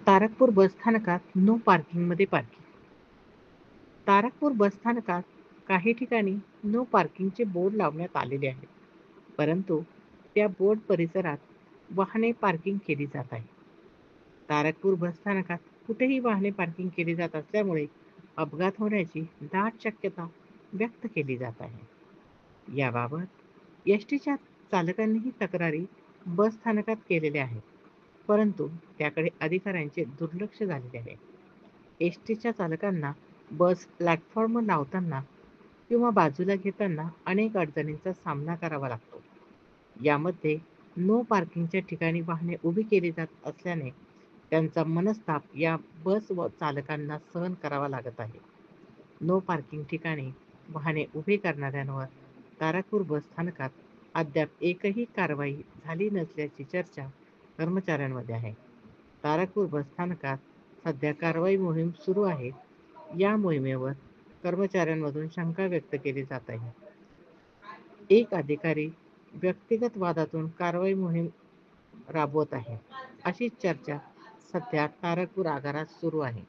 तारकपूर बसस्थानकात नो पार्किंगमध्ये पार्किंग. तारकपूर बसस्थानकात काही ठिकाणी नो पार्किंगचे बोर्ड लावण्यात आलेले आहेत. परंतु त्या बोर्ड परिसरात वाहने पार्किंग केली जात आहे. तारकपूर बसस्थानकात कुठेही वाहने पार्किंग केली जात असल्यामुळे अपघात होण्याची दाट शक्यता व्यक्त केली जात आहे. याबाबत एसटीच्या चालकांनीही तक्रारी बसस्थानकात केलेल्या आहेत. परंतु त्याकडे अधिकाऱ्यांचे दुर्लक्ष झालेले आहे. एसटीच्या चालकांना बस प्लॅटफॉर्मवर लावताना किंवा बाजूला घेताना अनेक अडचणींचा सामना करावा लागतो. यामध्ये नो पार्किंगच्या ठिकाणी वाहने उभी केली जात असल्याने त्यांचा मनस्ताप या बस व चालकांना सहन करावा लागत आहे. नो पार्किंग ठिकाणी वाहने उभी करणाऱ्यांवर तारापूर बसस्थानकात अद्याप एकही कारवाई झाली नसल्याची चर्चा कर्मचाऱ्यांमध्ये आहे. तारापूर बसस्थानकात सध्या कारवाई मोहीम सुरू आहे. या मोहिमेवर कर्मचाऱ्यांमधून शंका व्यक्त केली जात आहे. एक अधिकारी व्यक्तिगत वादातून कारवाई मोहीम राबवत आहे, अशी चर्चा सध्या तारकपूर आगारात सुरू आहे.